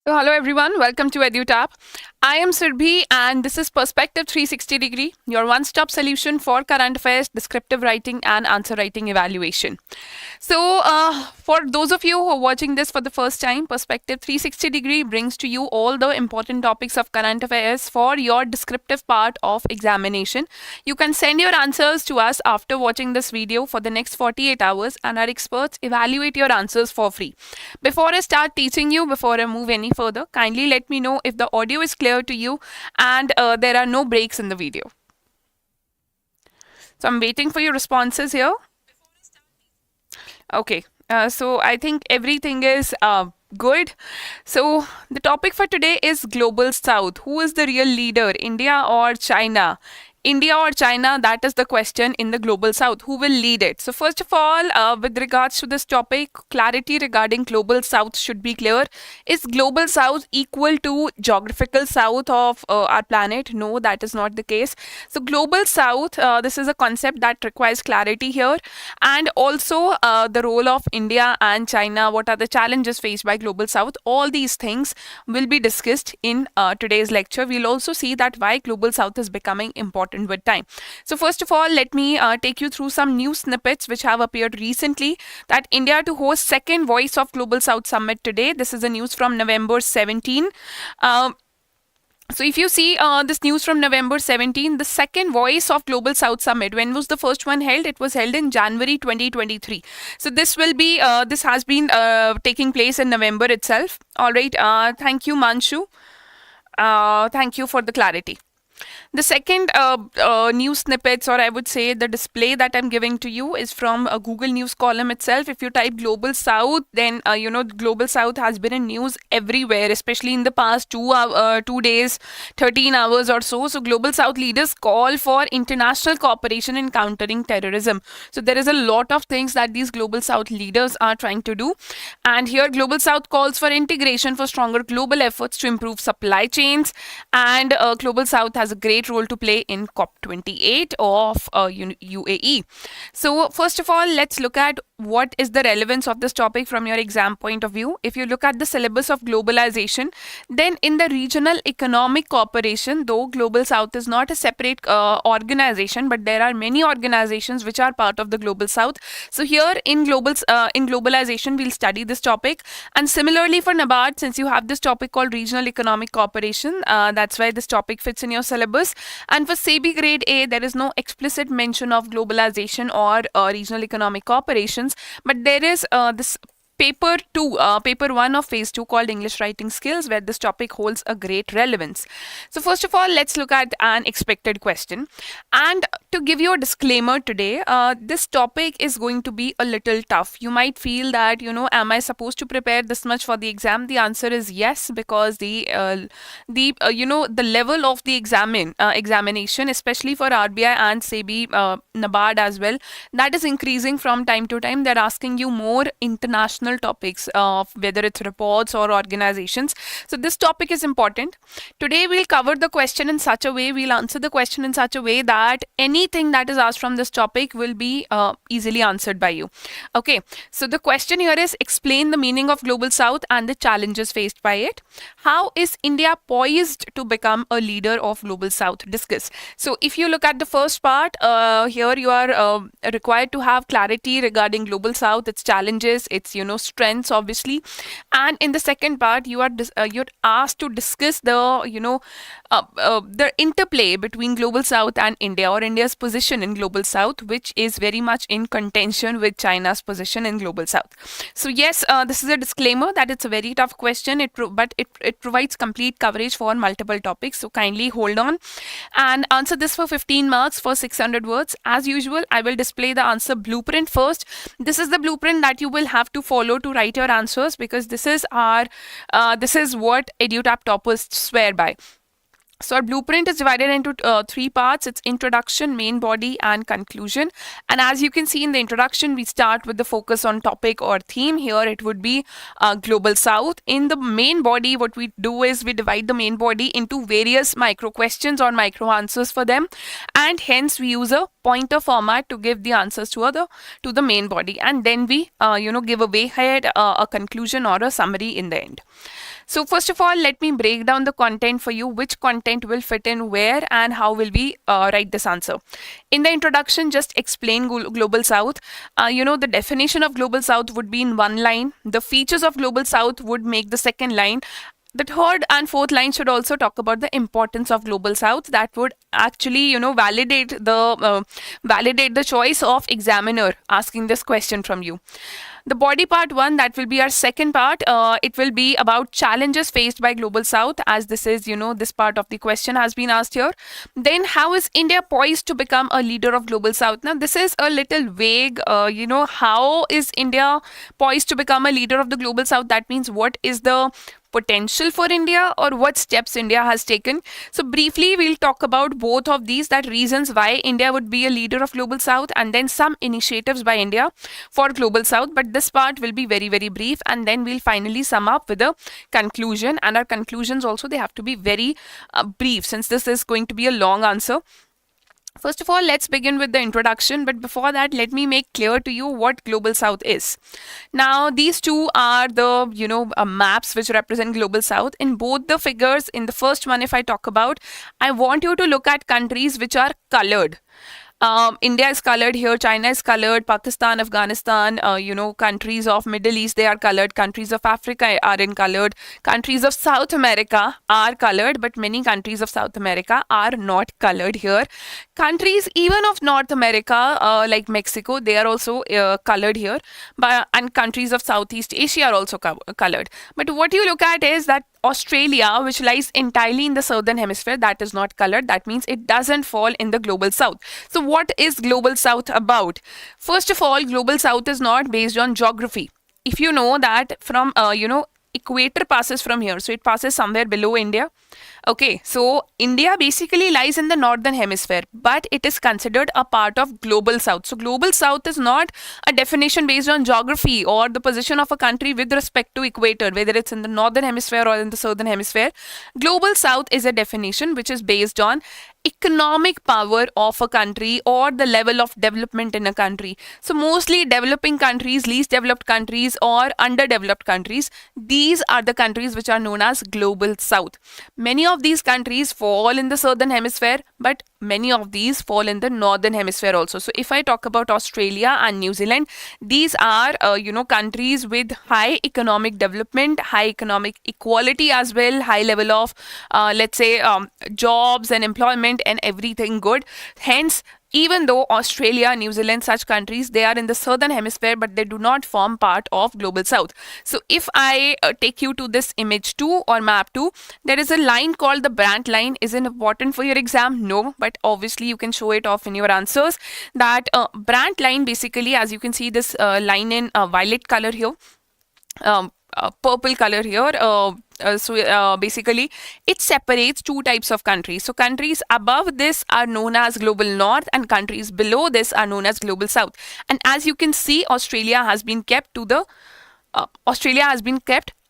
So hello everyone, welcome to EduTap. I am Sirbhi and this is Perspective 360 Degree, your one-stop solution for current affairs, descriptive writing and answer writing evaluation. For those of you who are watching this for the first time, Perspective 360 Degree brings to you all the important topics of current affairs for your descriptive part of examination. You can send your answers to us after watching this video for the next 48 hours and our experts evaluate your answers for free. Before I start teaching you, before I move any further, kindly let me know if the audio is clear to you and there are no breaks in the video. So I'm waiting for your responses here. Okay, so I think everything is good. So the topic for today is Global South. Who is the real leader, India or China? India or China, that is the question in the Global South. Who will lead it? So first of all, with regards to this topic, clarity regarding Global South should be clear. Is Global South equal to geographical south of our planet? No, that is not the case. So Global South, this is a concept that requires clarity here. And also the role of India and China, what are the challenges faced by Global South? All these things will be discussed in today's lecture. We'll also see that why Global South is becoming important with time. So first of all, let me take you through some news snippets which have appeared recently, that India to host second Voice of Global South Summit today. This is a news from November 17. So if you see this news from November 17, the second Voice of Global South Summit, when was the first one held? It was held in January 2023. So this has been taking place in November itself. All right. Thank you, Manshu. Thank you for the clarity. The second news snippets, or I would say the display that I'm giving to you, is from a Google News column itself. If you type Global South, then Global South has been in news everywhere, especially in the past 2 days, 13 hours or so. So Global South leaders call for international cooperation in countering terrorism. So there is a lot of things that these Global South leaders are trying to do. And here Global South calls for integration for stronger global efforts to improve supply chains. And Global South has a great role to play in COP28 of UAE. So first of all, let's look at what is the relevance of this topic from your exam point of view. If you look at the syllabus of globalization, then in the regional economic cooperation, though Global South is not a separate organization, but there are many organizations which are part of the Global South. So here in globalization, we'll study this topic. And similarly for NABARD, since you have this topic called regional economic cooperation, that's why this topic fits in your syllabus. And for SEBI Grade A, there is no explicit mention of globalization or regional economic cooperations, but there is this paper 1 of phase 2 called English Writing Skills, where this topic holds a great relevance. So first of all, let's look at an expected question. And to give you a disclaimer today, this topic is going to be a little tough. You might feel that, am I supposed to prepare this much for the exam? The answer is yes, because the level of the examination, especially for RBI and SEBI, NABARD as well, that is increasing from time to time. They're asking you more international topics of whether it's reports or organizations. So this topic is important. Today we'll cover the question in such a way, we'll answer the question in such a way that anything that is asked from this topic will be easily answered by you. Okay, so the question here is, explain the meaning of Global South and the challenges faced by it. How is India poised to become a leader of Global South? Discuss. So if you look at the first part, here you are required to have clarity regarding Global South, its challenges, its strengths obviously. And in the second part, you're asked to discuss the interplay between Global South and India, or India's position in Global South, which is very much in contention with China's position in Global South. So yes, this is a disclaimer that it's a very tough question, but it provides complete coverage for multiple topics. So kindly hold on and answer this for 15 marks for 600 words. As usual, I will display the answer blueprint first. This is the blueprint that you will have to follow to write your answers, because this is what EduTap toppers swear by. So our blueprint is divided into 3 parts. It's introduction, main body, and conclusion. And as you can see in the introduction, we start with the focus on topic or theme. Here it would be Global South. In the main body, what we do is we divide the main body into various micro questions or micro answers for them. And hence we use a pointer format to give the answers to the main body. And then we give a way ahead, a conclusion or a summary in the end. So first of all, let me break down the content for you, which content will fit in where and how will we write this answer. In the introduction, just explain Global South. The definition of Global South would be in one line. The features of Global South would make the second line. The third and fourth line should also talk about the importance of Global South. That would actually, validate the choice of examiner asking this question from you. The body part one, that will be our second part. It will be about challenges faced by Global South, as this is, this part of the question has been asked here. Then, how is India poised to become a leader of Global South? Now, this is a little vague. How is India poised to become a leader of the Global South? That means what is the potential for India or what steps India has taken. So briefly, we'll talk about both of these, that reasons why India would be a leader of Global South, and then some initiatives by India for Global South. But this part will be very, very brief, and then we'll finally sum up with a conclusion. And our conclusions also, they have to be very brief, since this is going to be a long answer. First of all, let's begin with the introduction. But before that, let me make clear to you what Global South is. Now, these two are the, maps which represent Global South. In both the figures, in the first one, if I talk about, I want you to look at countries which are colored. India is colored here, China is colored, Pakistan, Afghanistan, countries of Middle East, they are colored, countries of Africa are in colored, countries of South America are colored, but many countries of South America are not colored here. Countries even of North America, like Mexico, they are also colored here, and countries of Southeast Asia are also colored. But what you look at is that Australia, which lies entirely in the southern hemisphere, that is not colored. That means it doesn't fall in the Global South. So what is Global South about? First of all, Global South is not based on geography. If you know that from, equator passes from here, so it passes somewhere below India. Okay, so India basically lies in the northern hemisphere, but it is considered a part of Global South. So Global South is not a definition based on geography or the position of a country with respect to equator, whether it's in the northern hemisphere or in the southern hemisphere. Global South is a definition which is based on economic power of a country or the level of development in a country. So mostly developing countries, least developed countries, or underdeveloped countries, these are the countries which are known as Global South. Many of these countries fall in the southern hemisphere, but many of these fall in the northern hemisphere also. So if I talk about Australia and New Zealand, these are countries with high economic development, high economic equality as well, high level of jobs and employment and everything good. Hence, even though Australia, New Zealand, such countries, they are in the southern hemisphere, but they do not form part of Global South. So if I take you to this image 2 or map 2, there is a line called the Brandt line. Is it important for your exam? No, but obviously you can show it off in your answers. That Brandt line, basically, as you can see this line in violet color here, purple color here. Basically, it separates two types of countries. So countries above this are known as Global North, and countries below this are known as Global South. And as you can see, Australia has been kept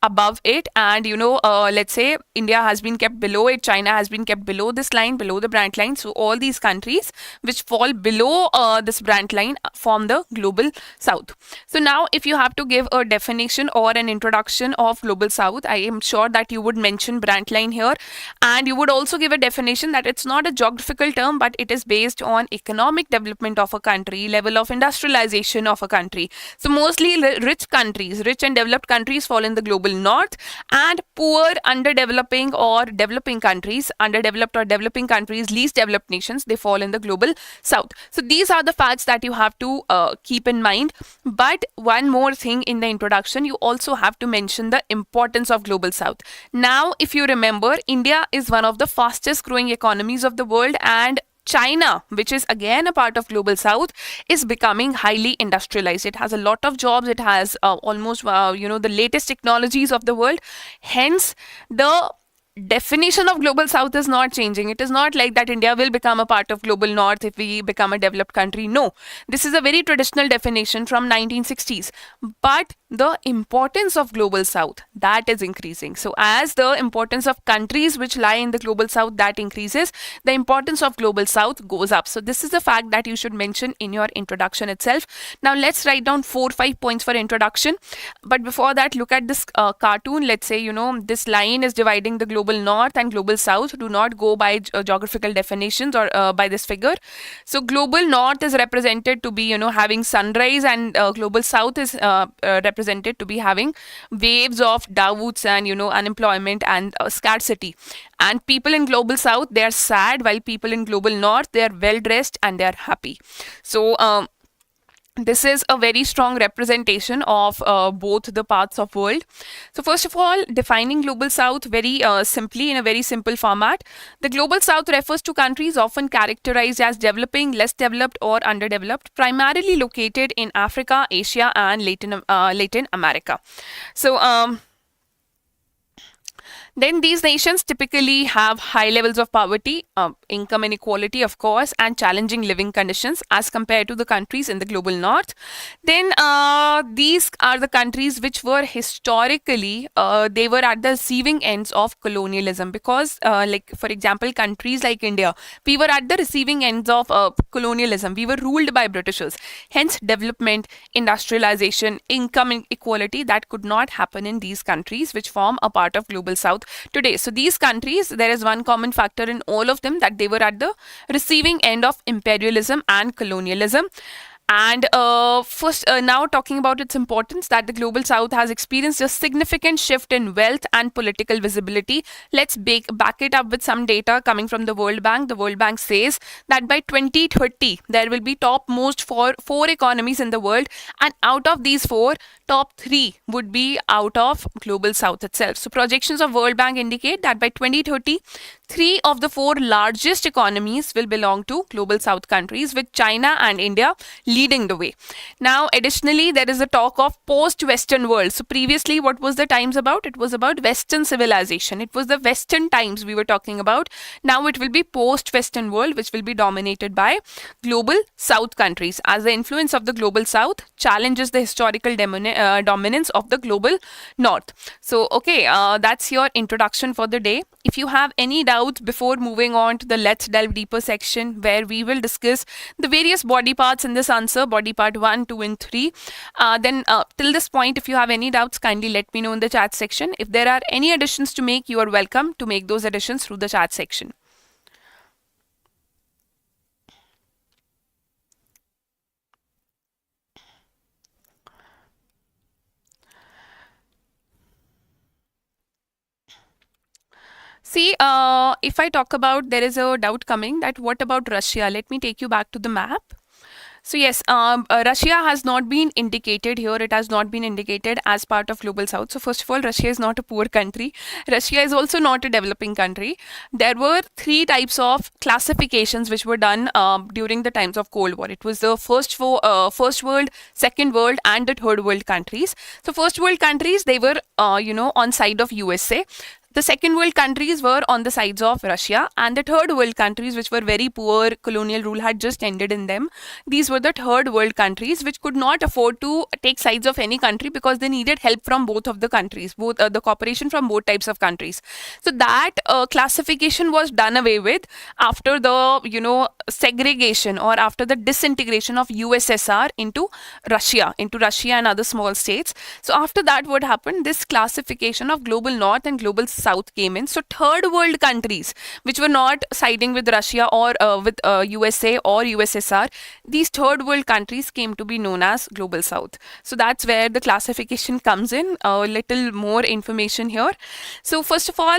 above it, and let's say India has been kept below it, China has been kept below this line, below the Brandt line. So all these countries which fall below this Brandt line form the Global South. So now if you have to give a definition or an introduction of Global South, I am sure that you would mention Brandt line here, and you would also give a definition that it's not a geographical term, but it is based on economic development of a country, level of industrialization of a country. So mostly rich and developed countries fall in the Global North, and poor, underdeveloping or developing countries, underdeveloped or developing countries, least developed nations, they fall in the Global South. So these are the facts that you have to keep in mind. But one more thing in the introduction, you also have to mention the importance of Global South. Now, if you remember, India is one of the fastest growing economies of the world, and China, which is again a part of Global South, is becoming highly industrialized. It has a lot of jobs. It has almost, the latest technologies of the world. Hence, the definition of global south is not changing. It is not like that India will become a part of global north if we become a developed country. No, this is a very traditional definition from 1960s. But the importance of global south, that is increasing. So as the importance of countries which lie in the global south that increases, the importance of global south goes up. So this is a fact that you should mention in your introduction itself. Now let's write down 4-5 points for introduction. But before that, look at this cartoon. Let's say, this line is dividing the global north and global south. Do not go by geographical definitions or by this figure. So global north is represented to be, having sunrise, and global south is represented to be having waves of doubts and, unemployment and scarcity. And people in global south, they are sad, while people in global north, they are well dressed and they are happy. So this is a very strong representation of both the parts of world. So first of all, defining global south very simply in a very simple format. The global south refers to countries often characterized as developing, less developed, or underdeveloped, primarily located in Africa, Asia, and Latin America. So then these nations typically have high levels of poverty, income inequality, of course, and challenging living conditions as compared to the countries in the global north. Then these are the countries which were historically, they were at the receiving ends of colonialism, because like for example, countries like India, we were at the receiving ends of colonialism. We were ruled by Britishers. Hence development, industrialization, income inequality, that could not happen in these countries which form a part of global south today. So these countries, there is one common factor in all of them, that they were at the receiving end of imperialism and colonialism. And first, now talking about its importance, that the global south has experienced a significant shift in wealth and political visibility. Let's back it up with some data coming from the World Bank. The World Bank says that by 2030, there will be topmost four economies in the world, and out of these four, top 3 would be out of global south itself. So projections of World Bank indicate that by 2030, 3 of the 4 largest economies will belong to global south countries, with China and India leading the way. Now, additionally, there is a talk of post-Western world. So previously, what was the times about? It was about Western civilization. It was the Western times we were talking about. Now it will be post-Western world, which will be dominated by global south countries, as the influence of the global south challenges the historical dominance of the global north. So, okay, that's your introduction for the day. If you have any doubts before moving on to the Let's Delve Deeper section, where we will discuss the various body parts in this answer, body part 1, 2, and 3, then till this point, if you have any doubts, kindly let me know in the chat section. If there are any additions to make, you are welcome to make those additions through the chat section. See, if I talk about, there is a doubt coming that what about Russia? Let me take you back to the map. So yes, Russia has not been indicated here. It has not been indicated as part of global south. So first of all, Russia is not a poor country. Russia is also not a developing country. There were 3 types of classifications which were done during the times of Cold War. It was the first world, second world, and the third world countries. So first world countries, they were on side of USA. The second world countries were on the sides of Russia, and the third world countries, which were very poor, colonial rule had just ended in them. These were the third world countries which could not afford to take sides of any country, because they needed help from both of the countries, both the cooperation from both types of countries. So that classification was done away with after the segregation, or after the disintegration of USSR into Russia and other small states. So after that, what happened? This classification of global north and global south came in. So third world countries which were not siding with Russia or with USA or USSR, these third world countries came to be known as global south. So that's where the classification comes in. A little more information here. So first of all,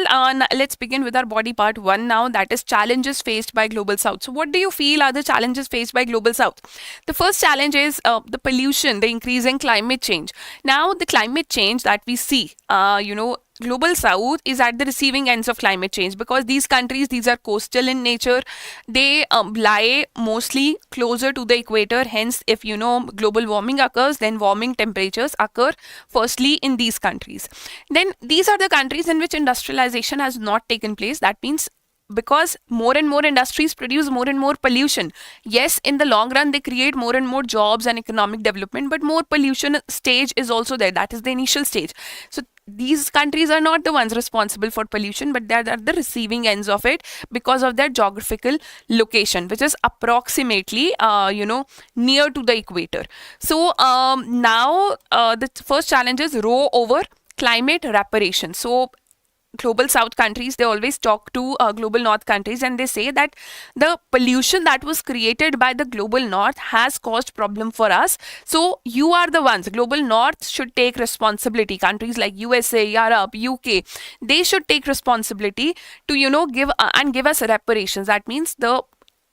let's begin with our body part 1 now, that is challenges faced by global south. So what do you feel are the challenges faced by global south? The first challenge is the pollution, the increasing climate change. Now the climate change that we see, global south is at the receiving ends of climate change, because these countries, these are coastal in nature. They lie mostly closer to the equator. Hence, if global warming occurs, then warming temperatures occur firstly in these countries. Then these are the countries in which industrialization has not taken place. That means because more and more industries produce more and more pollution. Yes, in the long run, they create more and more jobs and economic development, but more pollution stage is also there. That is the initial stage. So these countries are not the ones responsible for pollution, but they are at the receiving ends of it because of their geographical location, which is approximately, near to the equator. So now the first challenge is row over climate reparation. So global south countries, they always talk to global north countries, and they say that the pollution that was created by the global north has caused problem for us. So you are the ones, global north should take responsibility. Countries like USA, Europe, UK, they should take responsibility to give us reparations. That means the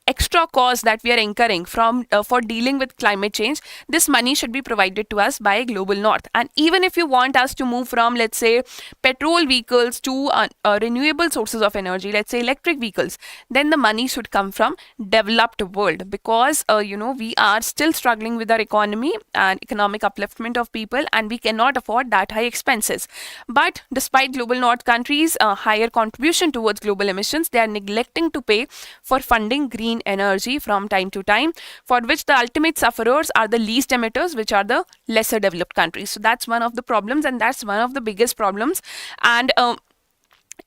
extra cost that we are incurring from for dealing with climate change, this money should be provided to us by global north. And even if you want us to move from, let's say, petrol vehicles to renewable sources of energy, let's say electric vehicles, then the money should come from developed world, because we are still struggling with our economy and economic upliftment of people, and we cannot afford that high expenses. But despite global north countries higher contribution towards global emissions, they are neglecting to pay for funding green energy from time to time, for which the ultimate sufferers are the least emitters, which are the lesser developed countries. So that's one of the problems, and that's one of the biggest problems. And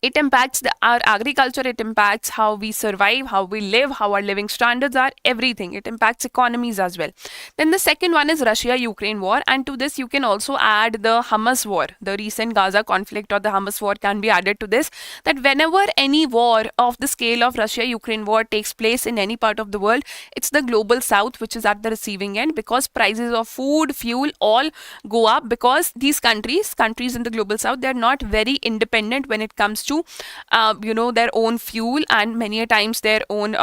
it impacts our agriculture, it impacts how we survive, how we live, how our living standards are, everything. It impacts economies as well. Then the second one is Russia-Ukraine war, and to this you can also add the Hamas war. The recent Gaza conflict or the Hamas war can be added to this, that whenever any war of the scale of Russia-Ukraine war takes place in any part of the world, it's the global south which is at the receiving end, because prices of food, fuel, all go up, because these countries in the global south, they're not very independent when it comes to their own fuel, and many a times their own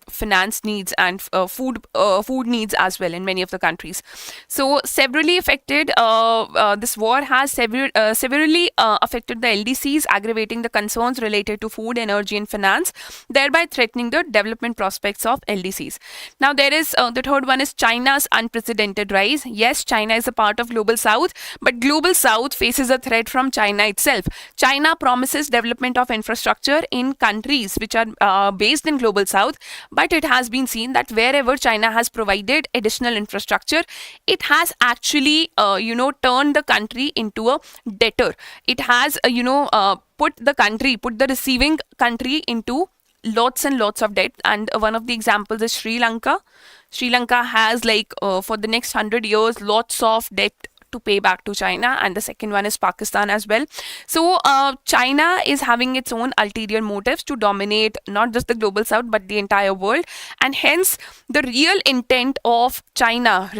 finance needs and food needs as well in many of the countries. So severely affected, this war has severely affected the LDCs, aggravating the concerns related to food, energy and finance, thereby threatening the development prospects of LDCs. Now there is the third one is China's unprecedented rise. Yes, China is a part of global south, but global south faces a threat from China itself. China promises development of infrastructure in countries which are based in global south, but it has been seen that wherever China has provided additional infrastructure, it has actually turned the country into a debtor. It has put the receiving country into lots and lots of debt. And one of the examples is Sri Lanka. Sri Lanka has for the next 100 years lots of debt to pay back to China, and the second one is Pakistan as well. So China is having its own ulterior motives to dominate not just the global south but the entire world, and hence the real intent of China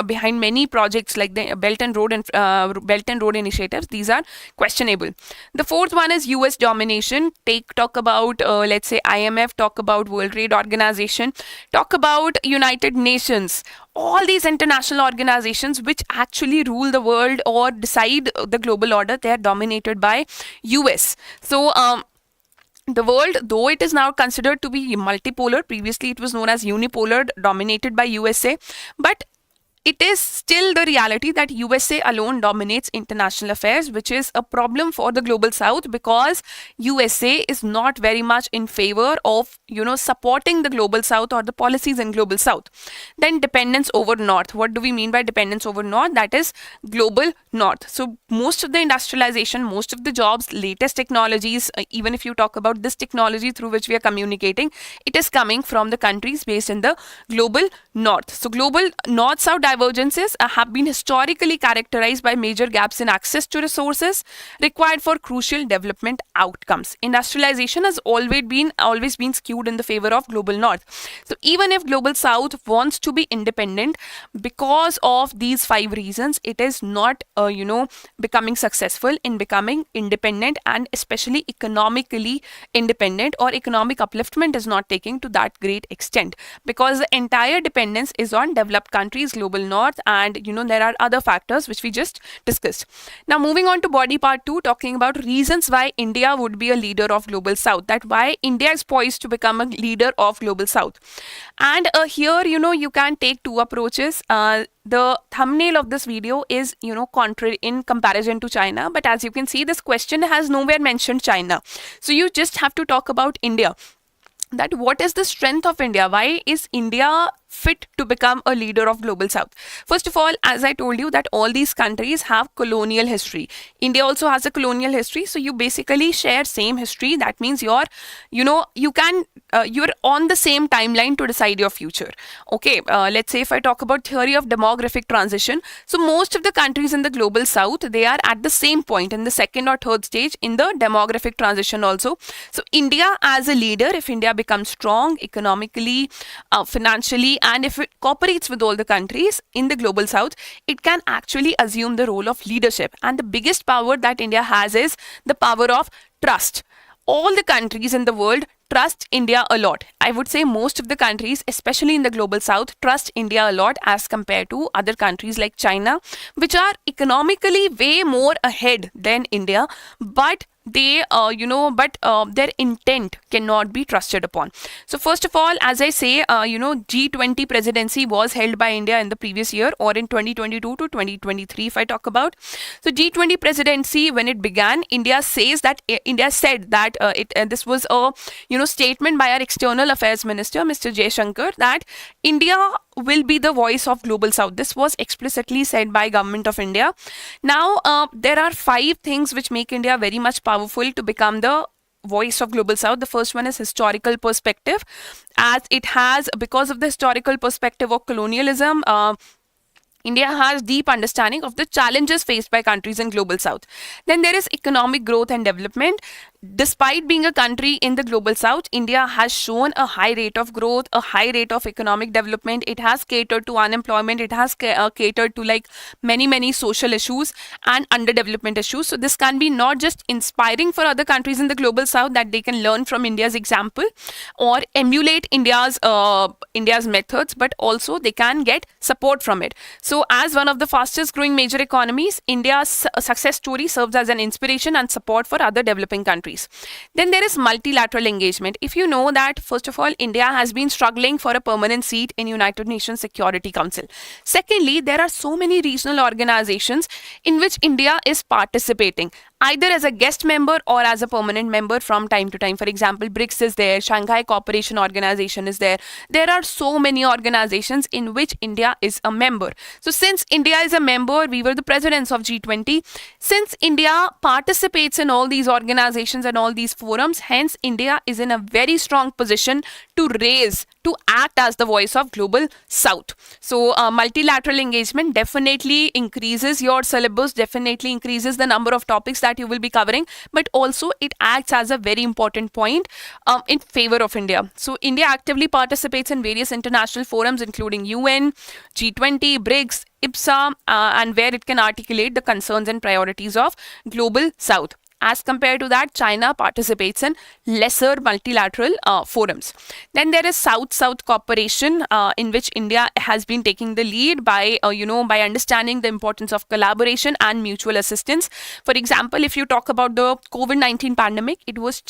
behind many projects like the Belt and Road initiatives, these are questionable. The fourth one is US domination. Talk about let's say IMF, talk about World Trade Organization, talk about United Nations. All these international organizations which actually rule the world or decide the global order, they are dominated by US. So the world, though it is now considered to be multipolar, previously it was known as unipolar, dominated by USA, but it is still the reality that USA alone dominates international affairs, which is a problem for the global south, because USA is not very much in favor of supporting the global south or the policies in global south. Then dependence over north. What do we mean by dependence over north? That is global north. So most of the industrialization, most of the jobs, latest technologies, even if you talk about this technology through which we are communicating, it is coming from the countries based in the global north. So global north-south divergences have been historically characterized by major gaps in access to resources required for crucial development outcomes. Industrialization has always been skewed in the favor of global north. So even if global south wants to be independent, because of these 5 reasons, it is not becoming successful in becoming independent, and especially economically independent, or economic upliftment is not taking to that great extent, because the entire dependence is on developed countries, global north, and there are other factors which we just discussed. Now moving on to body part 2, talking about reasons why India would be a leader of global south, that why India is poised to become a leader of global south. And here you can take two approaches. The thumbnail of this video is contrary in comparison to China, but as you can see, this question has nowhere mentioned China, so you just have to talk about India, that what is the strength of India? Why is India fit to become a leader of global south? First of all, as I told you, that all these countries have colonial history. India also has a colonial history, so you basically share same history. That means you're on the same timeline to decide your future. Okay, let's say if I talk about theory of demographic transition, so most of the countries in the global south, they are at the same point in the second or third stage in the demographic transition also. So India as a leader, if India becomes strong economically, financially, and if it cooperates with all the countries in the global south, it can actually assume the role of leadership. And the biggest power that India has is the power of trust. All the countries in the world trust India a lot. I would say most of the countries, especially in the global south, trust India a lot as compared to other countries like China, which are economically way more ahead than India, but their intent cannot be trusted upon. So first of all, as I say, G20 presidency was held by India in the previous year, or in 2022 to 2023 if I talk about. So G20 presidency, when it began, India said that this was a statement by our external affairs minister, Mr. Jaishankar, that India will be the voice of global south. This was explicitly said by government of India. Now there are 5 things which make India very much powerful to become the voice of global south. The first one is historical perspective, as it has, because of the historical perspective of colonialism, India has deep understanding of the challenges faced by countries in global south. Then there is economic growth and development. Despite being a country in the global south, India has shown a high rate of growth, a high rate of economic development. It has catered to unemployment. It has catered to many social issues and underdevelopment issues. So this can be not just inspiring for other countries in the global south, that they can learn from India's example or emulate India's methods, but also they can get support from it. So as one of the fastest growing major economies, India's success story serves as an inspiration and support for other developing countries. Then there is multilateral engagement. If you know that, first of all, India has been struggling for a permanent seat in United Nations Security Council. Secondly, there are so many regional organizations in which India is participating, either as a guest member or as a permanent member from time to time. For example, BRICS is there, Shanghai Cooperation Organization is there. There are so many organizations in which India is a member. So since India is a member, we were the presidents of G20. Since India participates in all these organizations and all these forums, hence India is in a very strong position to act as the voice of global south. So multilateral engagement definitely increases your syllabus, definitely increases the number of topics that you will be covering, but also it acts as a very important point in favor of India. So India actively participates in various international forums including UN, G20, BRICS, IPSA, and where it can articulate the concerns and priorities of global south. As compared to that, China participates in lesser multilateral forums. Then there is South-South cooperation, in which India has been taking the lead by understanding the importance of collaboration and mutual assistance. For example, if you talk about the COVID-19 pandemic, it was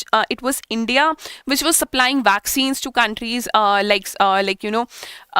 India which was supplying vaccines to countries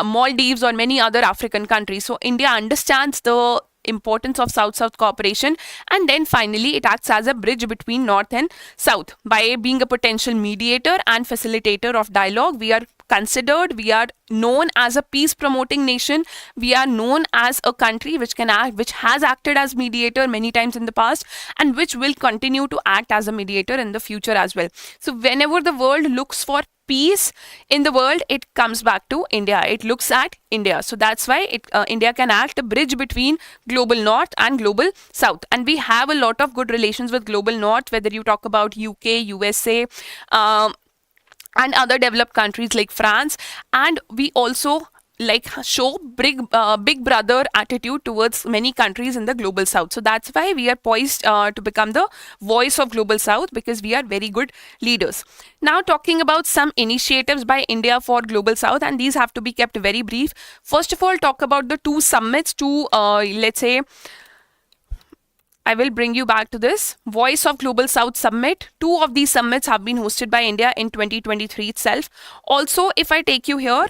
Maldives or many other African countries. So India understands the importance of South-South cooperation, and then finally it acts as a bridge between North and South by being a potential mediator and facilitator of dialogue. We are known as a peace promoting nation. We are known as a country which has acted as mediator many times in the past, and which will continue to act as a mediator in the future as well. So whenever the world looks for peace in the world, it comes back to India. It looks at India. So that's why India can act a bridge between global north and global south. And we have a lot of good relations with global north, whether you talk about UK, USA, and other developed countries like France. And we also like show big brother attitude towards many countries in the global south. So that's why we are poised to become the voice of global south, because we are very good leaders. Now talking about some initiatives by India for global south, and these have to be kept very brief. First of all, talk about the two summits, let's say, I will bring you back to this Voice of Global South Summit. Two of these summits have been hosted by India in 2023 itself. Also, if I take you here,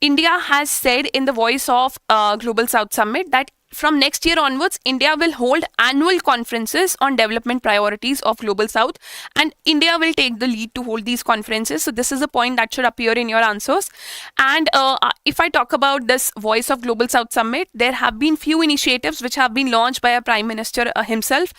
India has said in the Voice of Global South Summit that from next year onwards, India will hold annual conferences on development priorities of Global South, and India will take the lead to hold these conferences. So this is a point that should appear in your answers. And if I talk about this Voice of Global South Summit, there have been few initiatives which have been launched by a Prime Minister himself.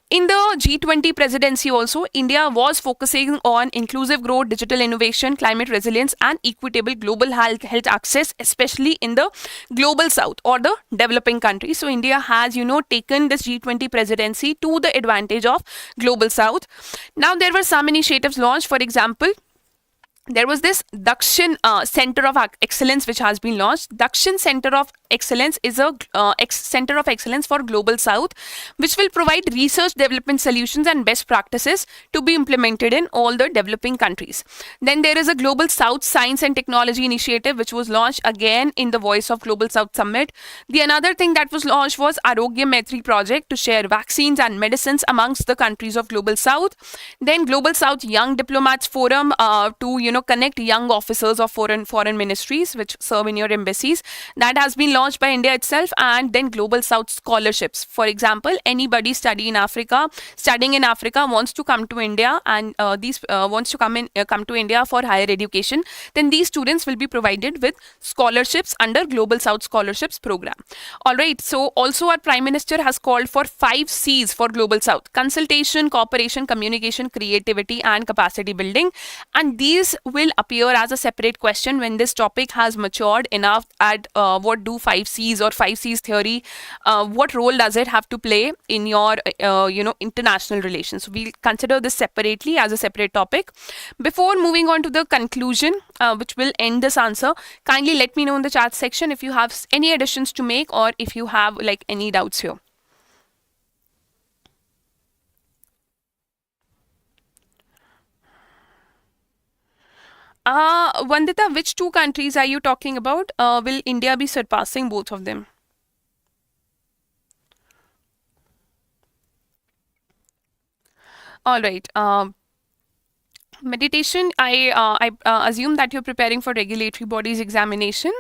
In the G20 presidency also, India was focusing on inclusive growth, digital innovation, climate resilience, and equitable global health access, especially in the global south or the developing countries. So India has, taken this G20 presidency to the advantage of global south. Now, there were some initiatives launched. For example, there was this Dakshin Center of Excellence which has been launched. Dakshin Center of Excellence is a center of excellence for Global South, which will provide research, development solutions and best practices to be implemented in all the developing countries. Then there is a Global South Science and Technology Initiative, which was launched again in the Voice of Global South Summit. The another thing that was launched was Arogya Maitri project to share vaccines and medicines amongst the countries of Global South. Then Global South Young Diplomats Forum to connect young officers of foreign ministries which serve in your embassies. That has been launched by India itself. And then Global South scholarships. For example, anybody studying in Africa wants to come to India, and wants to come to India for higher education. Then these students will be provided with scholarships under Global South Scholarships Program. All right. So also our Prime Minister has called for 5 C's for Global South: consultation, cooperation, communication, creativity, and capacity building. And these will appear as a separate question when this topic has matured enough at what do 5 C's or 5 C's theory, what role does it have to play in your international relations. So we'll consider this separately as a separate topic. Before moving on to the conclusion, which will end this answer, kindly let me know in the chat section if you have any additions to make or if you have any doubts here. Vandita, which 2 countries are you talking about? Will India be surpassing both of them? All right. Meditation, I assume that you're preparing for regulatory bodies examination.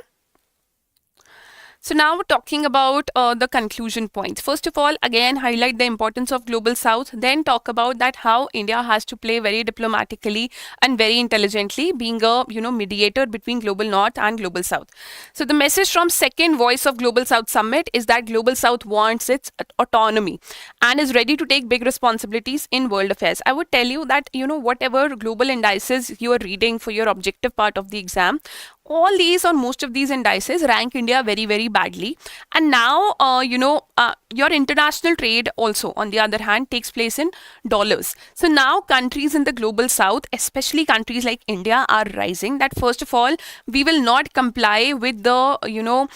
So now talking about the conclusion points. First of all, again, highlight the importance of Global South. Then talk about that how India has to play very diplomatically and very intelligently, being a mediator between Global North and Global South. So the message from second Voice of Global South Summit is that Global South wants its autonomy and is ready to take big responsibilities in world affairs. I would tell you that whatever global indices you are reading for your objective part of the exam, all these or most of these indices rank India very, very badly. And now, your international trade also, on the other hand, takes place in dollars. So now countries in the global south, especially countries like India, are rising that first of all, we will not comply with the,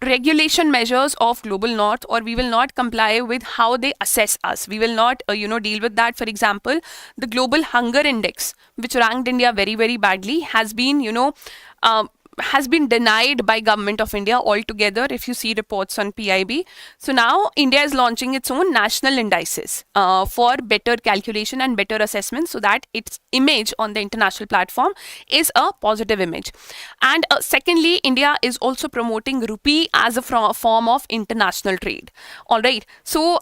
regulation measures of global north, or we will not comply with how they assess us. We will not deal with that. For example, the global hunger index, which ranked India very, very badly, has been denied by Government of India altogether, if you see reports on PIB. So now India is launching its own national indices for better calculation and better assessment, so that its image on the international platform is a positive image. And secondly, India is also promoting rupee as a form of international trade. All right. So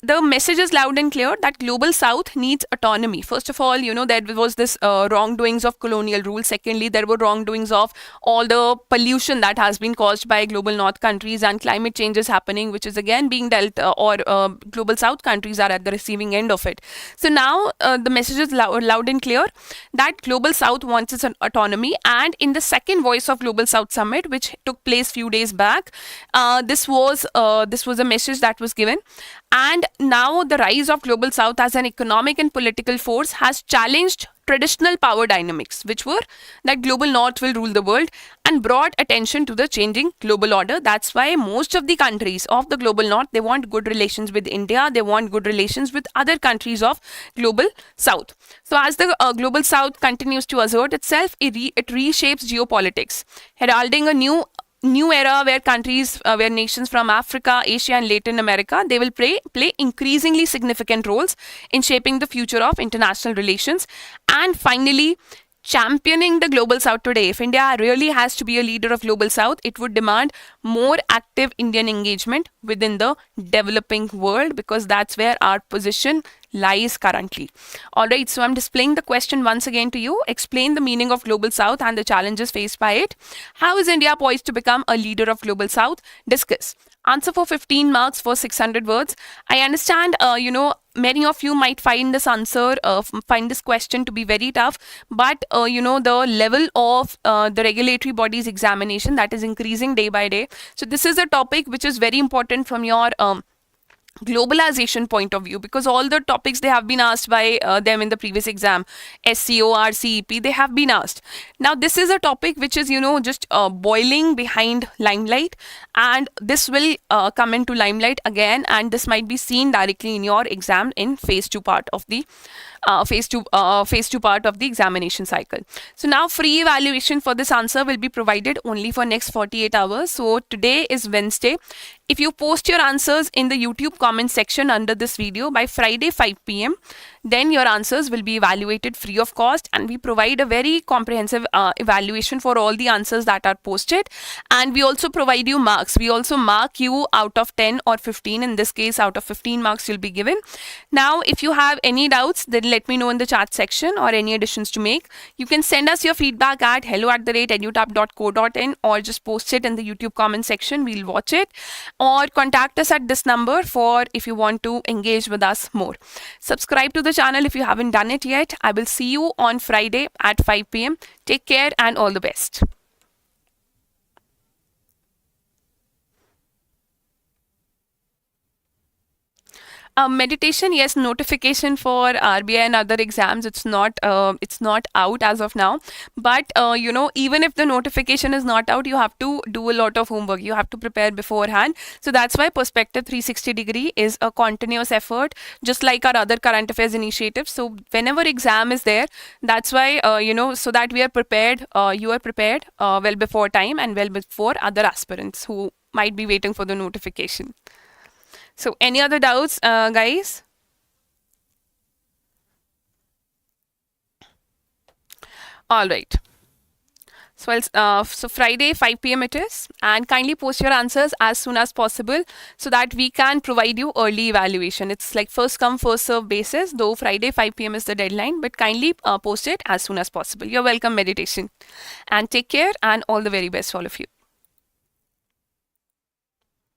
the message is loud and clear that Global South needs autonomy. First of all, there was this wrongdoings of colonial rule. Secondly, there were wrongdoings of all the pollution that has been caused by Global North countries, and climate change is happening, which is again being dealt Global South countries are at the receiving end of it. So now the message is loud and clear that Global South wants its autonomy. And in the second Voice of Global South Summit, which took place few days back, this was a message that was given. And now the rise of Global South as an economic and political force has challenged traditional power dynamics, which were that Global North will rule the world, and brought attention to the changing global order. That's why most of the countries of the Global North, they want good relations with India, they want good relations with other countries of Global South. So as the Global South continues to assert itself, it reshapes geopolitics, heralding a new era where countries, where nations from Africa, Asia, and Latin America, they will play increasingly significant roles in shaping the future of international relations. And finally, championing the Global South today. If India really has to be a leader of Global South, it would demand more active Indian engagement within the developing world, because that's where our position lies currently. Alright, so I'm displaying the question once again to you. Explain the meaning of Global South and the challenges faced by it. How is India poised to become a leader of Global South? Discuss. Answer for 15 marks for 600 words. I understand, many of you might find this answer, find this question to be very tough, but the level of the regulatory body's examination, that is increasing day by day. So this is a topic which is very important from your globalization point of view, because all the topics they have been asked by them in the previous exam, SCOR, CEP, they have been asked. Now this is a topic which is just boiling behind limelight, and this will come into limelight again, and this might be seen directly in your exam in phase 2 part of the phase two part of the examination cycle. So now free evaluation for this answer will be provided only for next 48 hours. So today is Wednesday. If you post your answers in the YouTube comment section under this video by Friday 5 p.m, then your answers will be evaluated free of cost, and we provide a very comprehensive evaluation for all the answers that are posted. And we also provide you marks. We also mark you out of 10 or 15. In this case, out of 15 marks you'll be given. Now, if you have any doubts, then let me know in the chat section, or any additions to make. You can send us your feedback at hello@edutap.co.in, or just post it in the YouTube comment section. We'll watch it. Or contact us at this number for if you want to engage with us more. Subscribe to the channel if you haven't done it yet. I will see you on Friday at 5 p.m. Take care and all the best. Meditation, yes, notification for RBI and other exams, it's not out as of now. But even if the notification is not out, you have to do a lot of homework. You have to prepare beforehand. So that's why Perspective 360 degree is a continuous effort, just like our other current affairs initiatives. So whenever exam is there, that's why so that we are prepared. You are prepared well before time and well before other aspirants who might be waiting for the notification. So any other doubts, guys? All right. So Friday 5 p.m. it is, and kindly post your answers as soon as possible so that we can provide you early evaluation. It's like first come first serve basis, though Friday 5 p.m. is the deadline, but kindly post it as soon as possible. You're welcome, meditation, and take care and all the very best, all of you.